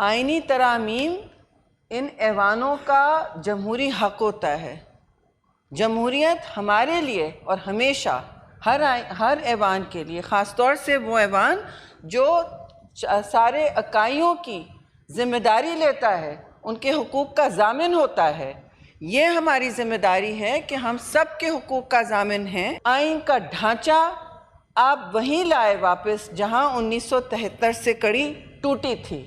آئینی ترامیم ان ایوانوں کا جمہوری حق ہوتا ہے۔ جمہوریت ہمارے لیے اور ہمیشہ ہر ایوان کے لیے، خاص طور سے وہ ایوان جو سارے اکائیوں کی ذمہ داری لیتا ہے، ان کے حقوق کا ضامن ہوتا ہے، یہ ہماری ذمہ داری ہے کہ ہم سب کے حقوق کا ضامن ہیں۔ آئین کا ڈھانچہ آپ وہیں لائے واپس جہاں 1973 سے کڑی ٹوٹی تھی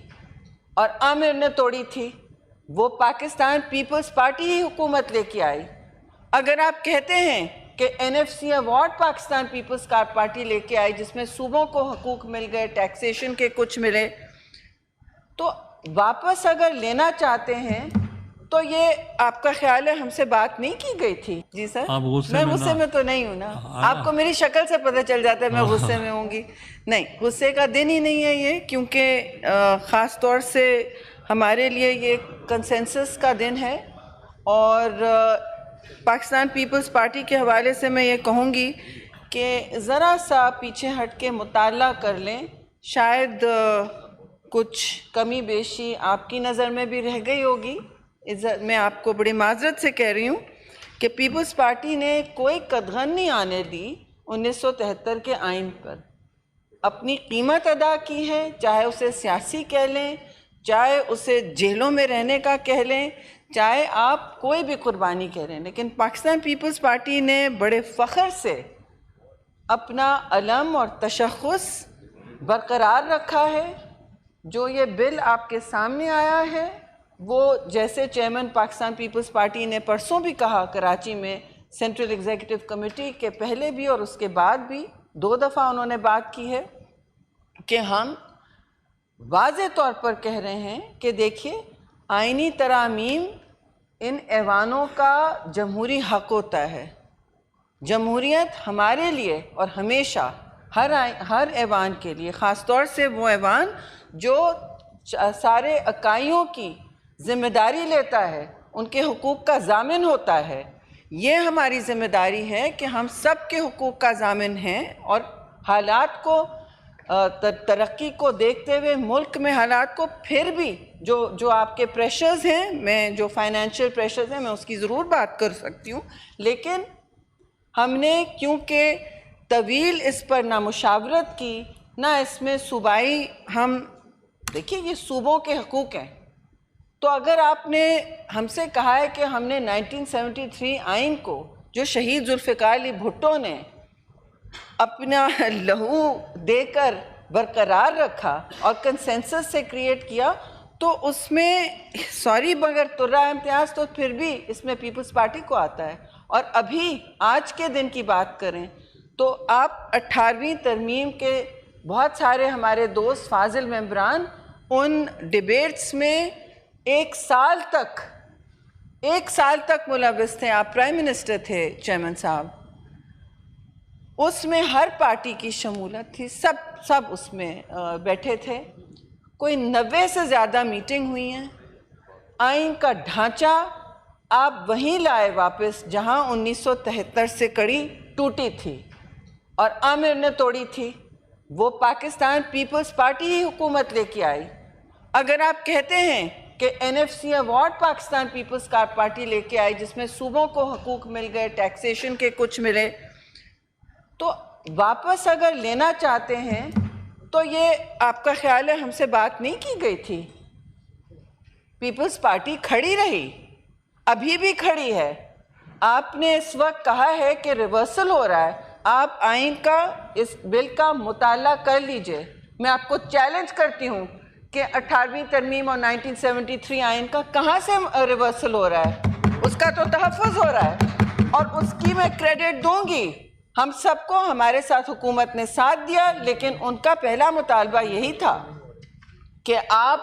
اور عامر نے توڑی تھی۔ وہ پاکستان پیپلز پارٹی ہی حکومت لے کے آئی۔ اگر آپ کہتے ہیں کہ NFC ایوارڈ پاکستان پیپلز پارٹی لے کے آئی جس میں صوبوں کو حقوق مل گئے، ٹیکسیشن کے کچھ ملے، تو واپس اگر لینا چاہتے ہیں تو یہ آپ کا خیال ہے ہم سے بات نہیں کی گئی تھی؟ جی سر، میں غصے میں تو نہیں ہوں نا، آپ کو میری شکل سے پتہ چل جاتا ہے میں غصے میں ہوں گی۔ نہیں، غصے کا دن ہی نہیں ہے یہ، کیونکہ خاص طور سے ہمارے لیے یہ کنسنسس کا دن ہے، اور پاکستان پیپلز پارٹی کے حوالے سے میں یہ کہوں گی کہ ذرا سا پیچھے ہٹ کے مطالعہ کر لیں، شاید کچھ کمی بیشی آپ کی نظر میں بھی رہ گئی ہوگی۔ میں آپ کو بڑی معذرت سے کہہ رہی ہوں کہ پیپلز پارٹی نے کوئی قدغن نہیں آنے دی 1973 کے آئین پر، اپنی قیمت ادا کی ہے، چاہے اسے سیاسی کہہ لیں، چاہے اسے جیلوں میں رہنے کا کہہ لیں، چاہے آپ کوئی بھی قربانی کہہ لیں، لیکن پاکستان پیپلز پارٹی نے بڑے فخر سے اپنا علم اور تشخص برقرار رکھا ہے۔ جو یہ بل آپ کے سامنے آیا ہے وہ، جیسے چیئرمین پاکستان پیپلز پارٹی نے پرسوں بھی کہا کراچی میں سینٹرل ایگزیکٹو کمیٹی کے پہلے بھی اور اس کے بعد بھی 2 دفعہ انہوں نے بات کی ہے کہ ہم واضح طور پر کہہ رہے ہیں کہ دیکھیے، آئینی ترامیم ان ایوانوں کا جمہوری حق ہوتا ہے۔ جمہوریت ہمارے لیے اور ہمیشہ ہر ایوان کے لیے، خاص طور سے وہ ایوان جو سارے اکائیوں کی ذمہ داری لیتا ہے، ان کے حقوق کا ضامن ہوتا ہے، یہ ہماری ذمہ داری ہے کہ ہم سب کے حقوق کا ضامن ہیں، اور حالات کو، ترقی کو دیکھتے ہوئے، ملک میں حالات کو، پھر بھی جو آپ کے پریشرز ہیں، میں جو فائنینشیل پریشرز ہیں میں اس کی ضرور بات کر سکتی ہوں، لیکن ہم نے کیونکہ طویل اس پر نہ مشاورت کی، نہ اس میں صوبائی، ہم دیکھیے یہ صوبوں کے حقوق ہیں، تو اگر آپ نے ہم سے کہا ہے کہ ہم نے 1973 آئین کو، جو شہید ذوالفقار علی بھٹو نے اپنا لہو دے کر برقرار رکھا اور کنسنسس سے کریٹ کیا، تو اس میں سوری مگر ترہ امتیاز تو پھر بھی اس میں پیپلز پارٹی کو آتا ہے۔ اور ابھی آج کے دن کی بات کریں تو آپ 18ویں ترمیم کے بہت سارے ہمارے دوست فاضل ممبران ان ڈیبیٹس میں ایک سال تک ملوث تھے۔ آپ پرائم منسٹر تھے چیئرمین صاحب، اس میں ہر پارٹی کی شمولیت تھی، سب اس میں بیٹھے تھے، کوئی 90 سے زیادہ میٹنگ ہوئی ہیں۔ آئین کا ڈھانچہ آپ وہیں لائے واپس جہاں 1973 سے کڑی ٹوٹی تھی اور عامر نے توڑی تھی۔ وہ پاکستان پیپلز پارٹی ہی حکومت لے کے آئی۔ اگر آپ کہتے ہیں کہ NFC ایوارڈ پاکستان پیپلز پارٹی لے کے آئی جس میں صوبوں کو حقوق مل گئے، ٹیکسیشن کے کچھ ملے، تو واپس اگر لینا چاہتے ہیں تو یہ آپ کا خیال ہے ہم سے بات نہیں کی گئی تھی؟ پیپلز پارٹی کھڑی رہی، ابھی بھی کھڑی ہے۔ آپ نے اس وقت کہا ہے کہ ریورسل ہو رہا ہے، آپ آئین کا، اس بل کا مطالعہ کر لیجئے۔ میں آپ کو چیلنج کرتی ہوں کہ 18ویں ترمیم اور 1973 آئین کا کہاں سے ریورسل ہو رہا ہے؟ اس کا تو تحفظ ہو رہا ہے، اور اس کی میں کریڈٹ دوں گی۔ ہم سب کو، ہمارے ساتھ حکومت نے ساتھ دیا، لیکن ان کا پہلا مطالبہ یہی تھا کہ آپ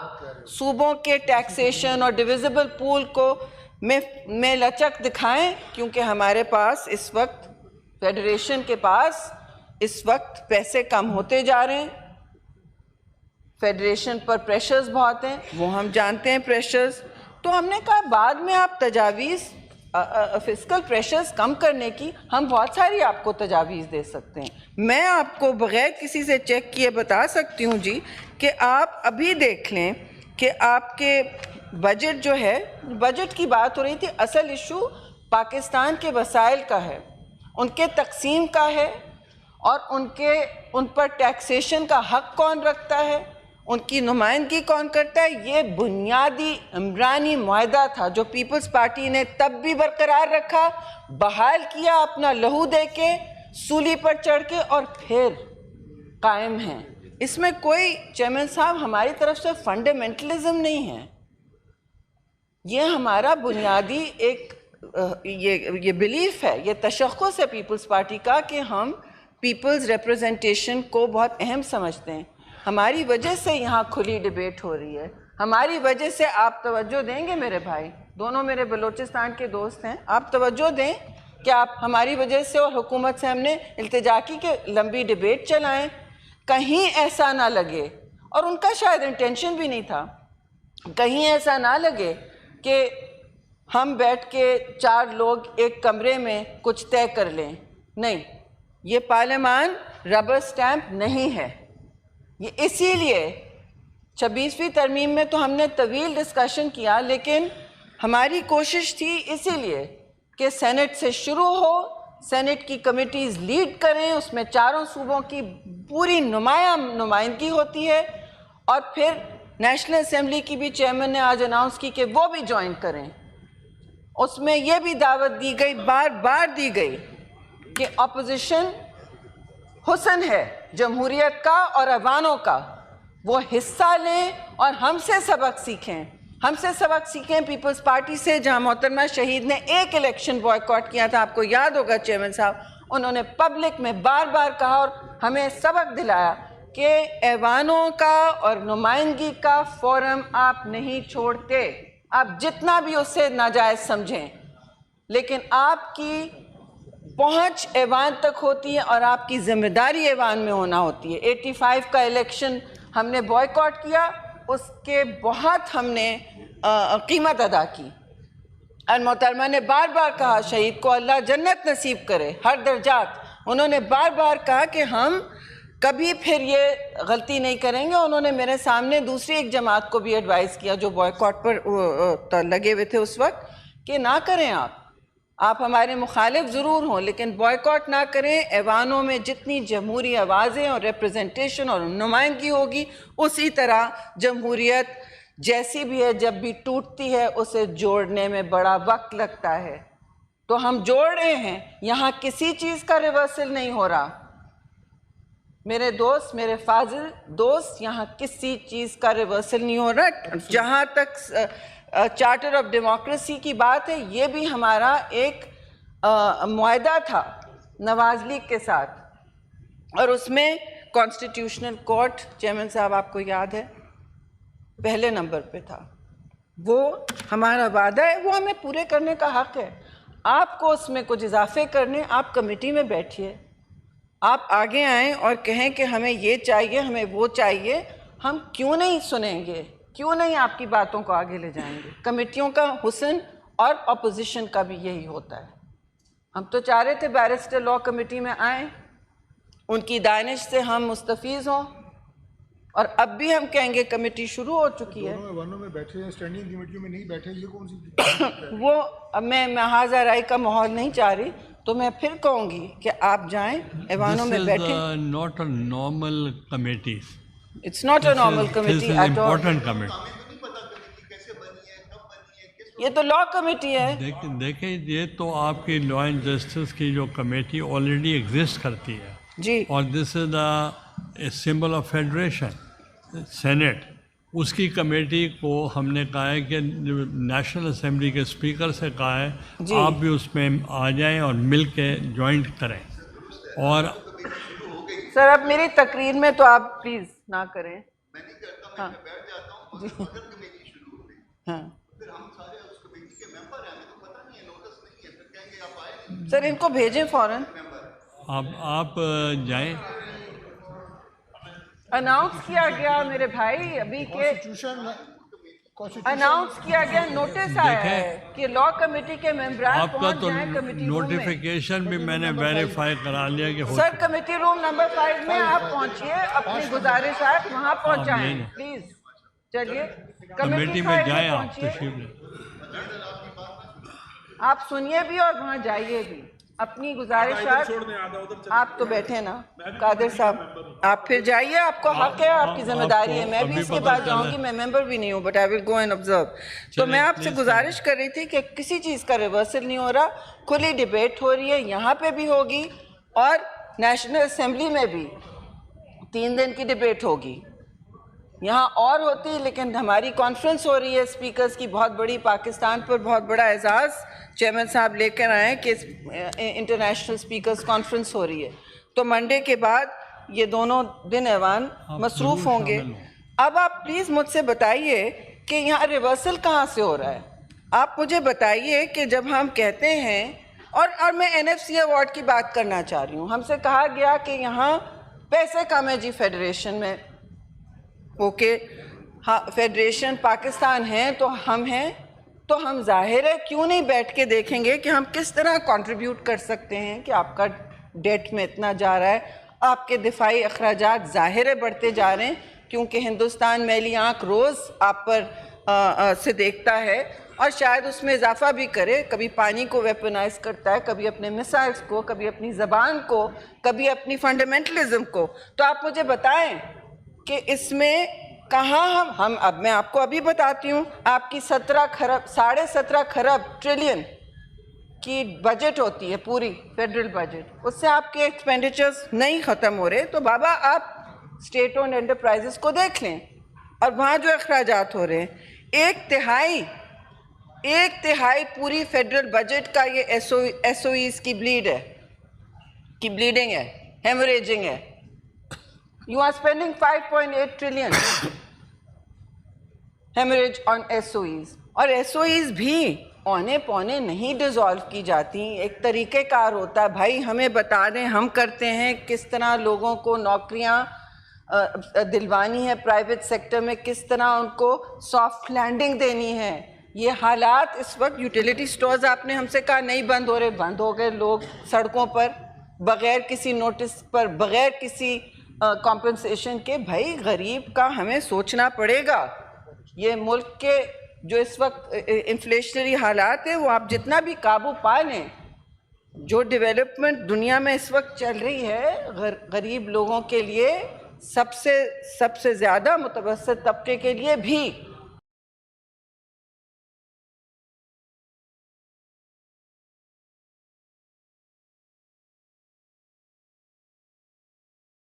صوبوں کے ٹیکسیشن اور ڈویزبل پول کو میں لچک دکھائیں، کیونکہ ہمارے پاس اس وقت، فیڈریشن کے پاس اس وقت پیسے کم ہوتے جا رہے ہیں، فیڈریشن پر پریشرز بہت ہیں، وہ ہم جانتے ہیں پریشرز۔ تو ہم نے کہا بعد میں آپ تجاویز، فسکل پریشرز کم کرنے کی ہم بہت ساری آپ کو تجاویز دے سکتے ہیں۔ میں آپ کو بغیر کسی سے چیک کیے بتا سکتی ہوں جی کہ آپ ابھی دیکھ لیں کہ آپ کے بجٹ جو ہے، بجٹ کی بات ہو رہی تھی، اصل ایشو پاکستان کے وسائل کا ہے، ان کے تقسیم کا ہے، اور ان پر ٹیکسیشن کا حق کون رکھتا ہے، ان کی نمائندگی کون کرتا ہے۔ یہ بنیادی عمرانی معاہدہ تھا جو پیپلز پارٹی نے تب بھی برقرار رکھا، بحال کیا اپنا لہو دے کے، سولی پر چڑھ کے، اور پھر قائم ہیں۔ اس میں کوئی چیئرمین صاحب ہماری طرف سے فنڈامنٹلزم نہیں ہے، یہ ہمارا بنیادی ایک یہ بلیف ہے، یہ تشخص ہے پیپلز پارٹی کا کہ ہم پیپلز ریپرزنٹیشن کو بہت اہم سمجھتے ہیں۔ ہماری وجہ سے یہاں کھلی ڈیبیٹ ہو رہی ہے، ہماری وجہ سے آپ توجہ دیں گے میرے بھائی، دونوں میرے بلوچستان کے دوست ہیں، آپ توجہ دیں کہ آپ ہماری وجہ سے اور حکومت سے ہم نے التجا کی کہ لمبی ڈیبیٹ چلائیں، کہیں ایسا نہ لگے، اور ان کا شاید انٹینشن بھی نہیں تھا، کہیں ایسا نہ لگے کہ ہم بیٹھ کے 4 لوگ ایک کمرے میں کچھ طے کر لیں۔ نہیں، یہ پارلیمان ربر سٹیمپ نہیں ہے۔ یہ اسی لیے 26ویں ترمیم میں تو ہم نے طویل ڈسکشن کیا، لیکن ہماری کوشش تھی اسی لیے کہ سینٹ سے شروع ہو، سینٹ کی کمیٹیز لیڈ کریں، اس میں 4 صوبوں کی پوری نمائندگی ہوتی ہے، اور پھر نیشنل اسمبلی کی بھی چیئرمین نے آج اناؤنس کی کہ وہ بھی جوائن کریں۔ اس میں یہ بھی دعوت دی گئی، بار بار دی گئی، کہ اپوزیشن حسن ہے جمہوریت کا اور ایوانوں کا، وہ حصہ لیں اور ہم سے سبق سیکھیں، ہم سے سبق سیکھیں پیپلز پارٹی سے، جہاں محترمہ شہید نے ایک الیکشن بوائیکاٹ کیا تھا، آپ کو یاد ہوگا چیئرمین صاحب، انہوں نے پبلک میں بار بار کہا اور ہمیں سبق دلایا کہ ایوانوں کا اور نمائندگی کا فورم آپ نہیں چھوڑتے، آپ جتنا بھی اس سے ناجائز سمجھیں، لیکن آپ کی پہنچ ایوان تک ہوتی ہے اور آپ کی ذمہ داری ایوان میں ہونا ہوتی ہے۔ 85 کا الیکشن ہم نے بوائیکاٹ کیا، اس کے بہت ہم نے قیمت ادا کی، اور محترمہ نے بار بار کہا شہید کو اللہ جنت نصیب کرے ہر درجات، انہوں نے بار بار کہا کہ ہم کبھی پھر یہ غلطی نہیں کریں گے۔ انہوں نے میرے سامنے دوسری ایک جماعت کو بھی ایڈوائز کیا جو بوائیکاٹ پر لگے ہوئے تھے اس وقت، کہ نہ کریں، آپ ہمارے مخالف ضرور ہوں لیکن بوائیکاٹ نہ کریں، ایوانوں میں جتنی جمہوری آوازیں اور ریپرزنٹیشن اور نمائندگی ہوگی، اسی طرح جمہوریت جیسی بھی ہے جب بھی ٹوٹتی ہے اسے جوڑنے میں بڑا وقت لگتا ہے، تو ہم جوڑ رہے ہیں، یہاں کسی چیز کا ریورسل نہیں ہو رہا میرے دوست، میرے فاضل دوست، یہاں کسی چیز کا ریورسل نہیں ہو رہا۔ جہاں تک چارٹر آف ڈیموکریسی کی بات ہے، یہ بھی ہمارا ایک معاہدہ تھا نواز لیگ کے ساتھ، اور اس میں کانسٹیٹیوشنل کورٹ، چیئرمین صاحب آپ کو یاد ہے، پہلے نمبر پہ تھا۔ وہ ہمارا وعدہ ہے، وہ ہمیں پورے کرنے کا حق ہے۔ آپ کو اس میں کچھ اضافے کرنے، آپ کمیٹی میں بیٹھیے، آپ آگے آئیں اور کہیں کہ ہمیں یہ چاہیے، ہمیں وہ چاہیے، ہم کیوں نہیں سنیں گے، کیوں نہیں آپ کی باتوں کو آگے لے جائیں گے۔ کمیٹیوں کا حسن اور اپوزیشن کا بھی یہی ہوتا ہے۔ ہم تو چاہ رہے تھے بیرسٹر لاء کمیٹی میں آئیں، ان کی دانش سے ہم مستفیض ہوں، اور اب بھی ہم کہیں گے کمیٹی شروع ہو چکی ہے۔ ایوانوں میں بیٹھے ہیں، اسٹینڈنگ کمیٹیوں میں نہیں بیٹھے، یہ کون سی وہ میں محاذ رائے کا ماحول نہیں چاہ رہی، تو میں پھر کہوں گی کہ آپ جائیں ایوانوں میں بیٹھیں۔ This is not a normal committee. It's not a normal This committee is at all. important committee. یہ تو لا کمیٹی ہے۔ دیکھیں یہ تو آپ کی لا اینڈ جسٹس کی جو کمیٹی آلریڈی ایگزسٹ کرتی ہے، جی، اور this is a symbol of federation senate, اس کی کمیٹی کو ہم نے کہا ہے کہ نیشنل اسمبلی کے اسپیکر سے کہا ہے آپ بھی اس میں آ جائیں اور مل کے جوائنٹ کریں۔ اور سر اب میری تقریر میں تو آپ پلیز نہ کریں۔ ہاں جی، ہاں سر ان کو بھیجیں فوراً۔ آپ جائیں۔ اناؤنس کیا گیا میرے بھائی ابھی کہ اناؤنس کیا گیا، نوٹس آیا ہے کہ لا کمیٹی کے ممبران آپ کا پہنچ تو جائیں کمیٹی روم میں۔ نوٹیفیکیشن بھی میں نے ویریفائی کرا لیا کہ ہو سر کمیٹی روم نمبر 5 میں آپ پہنچیے، اپنی گزارش ہے وہاں پہنچائیں پلیز۔ چلیے کمیٹی میں جائیں آپ تشریف لیں. آپ سنیے بھی اور وہاں جائیے بھی. اپنی گزارشات آپ تو بیٹھے نا قادر صاحب, آپ پھر جائیے, آپ کو حق ہے, آپ کی ذمہ داری ہے. میں بھی اس کے بعد جاؤں گی, میں ممبر بھی نہیں ہوں, but I will go and observe. تو میں آپ سے گزارش کر رہی تھی کہ کسی چیز کا ریورسل نہیں ہو رہا, کھلی ڈیبیٹ ہو رہی ہے, یہاں پہ بھی ہوگی اور نیشنل اسمبلی میں بھی 3 دن کی ڈیبیٹ ہوگی. یہاں اور ہوتی, لیکن ہماری کانفرنس ہو رہی ہے اسپیکرز کی بہت بڑی, پاکستان پر بہت بڑا اعزاز چیئرمین صاحب لے کر آئے کہ انٹرنیشنل اسپیکرز کانفرنس ہو رہی ہے. تو منڈے کے بعد یہ دونوں دن ایوان مصروف ہوں گے. اب آپ پلیز مجھ سے بتائیے کہ یہاں ریورسل کہاں سے ہو رہا ہے. آپ مجھے بتائیے کہ جب ہم کہتے ہیں, اور میں NFC ایوارڈ کی بات کرنا چاہ رہی ہوں, ہم سے کہا گیا کہ یہاں پیسے کم ہے جی فیڈریشن میں. اوکے, ہاں فیڈریشن پاکستان ہے تو ہم ہیں, تو ہم ظاہر ہے کیوں نہیں بیٹھ کے دیکھیں گے کہ ہم کس طرح کنٹریبیوٹ کر سکتے ہیں کہ آپ کا ڈیٹ میں اتنا جا رہا ہے, آپ کے دفاعی اخراجات ظاہر ہے بڑھتے جا رہے ہیں, کیونکہ ہندوستان میلی آنکھ روز آپ پر سے دیکھتا ہے اور شاید اس میں اضافہ بھی کرے. کبھی پانی کو ویپنائز کرتا ہے, کبھی اپنے میسائلز کو, کبھی اپنی زبان کو, کبھی اپنی فنڈامنٹلزم کو. تو آپ مجھے بتائیں کہ اس میں کہاں ہم اب میں آپ کو ابھی بتاتی ہوں, آپ کی 17 خرب ٹریلین کی بجٹ ہوتی ہے پوری فیڈرل بجٹ, اس سے آپ کے ایکسپینڈیچرز نہیں ختم ہو رہے. تو بابا آپ اسٹیٹ اونڈ انٹرپرائزز کو دیکھ لیں اور وہاں جو اخراجات ہو رہے ہیں, 1/3 پوری فیڈرل بجٹ کا یہ ایس او ایز کی بلیڈنگ ہے, ہیموریجنگ ہے. You are spending 5.8 trillion hemorrhage on SOEs. اور SOEs بھی اونے پونے نہیں ڈیزالو کی جاتی. ایک طریقہ کار ہوتا ہے, بھائی ہمیں بتا دیں, ہم کرتے ہیں کس طرح لوگوں کو نوکریاں دلوانی ہے پرائیویٹ سیکٹر میں, کس طرح ان کو سافٹ لینڈنگ دینی ہے. یہ حالات اس وقت, یوٹیلیٹی سٹورز آپ نے ہم سے کہا نہیں بند ہو رہے, بند ہو گئے. لوگ سڑکوں پر بغیر کسی نوٹس پر, بغیر کسی کمپنسیشن کے. بھائی غریب کا ہمیں سوچنا پڑے گا. یہ ملک کے جو اس وقت انفلیشنری حالات ہیں, وہ آپ جتنا بھی قابو پا لیں, جو ڈیولپمنٹ دنیا میں اس وقت چل رہی ہے, غریب لوگوں کے لیے سب سے زیادہ متوسط طبقے کے لیے بھی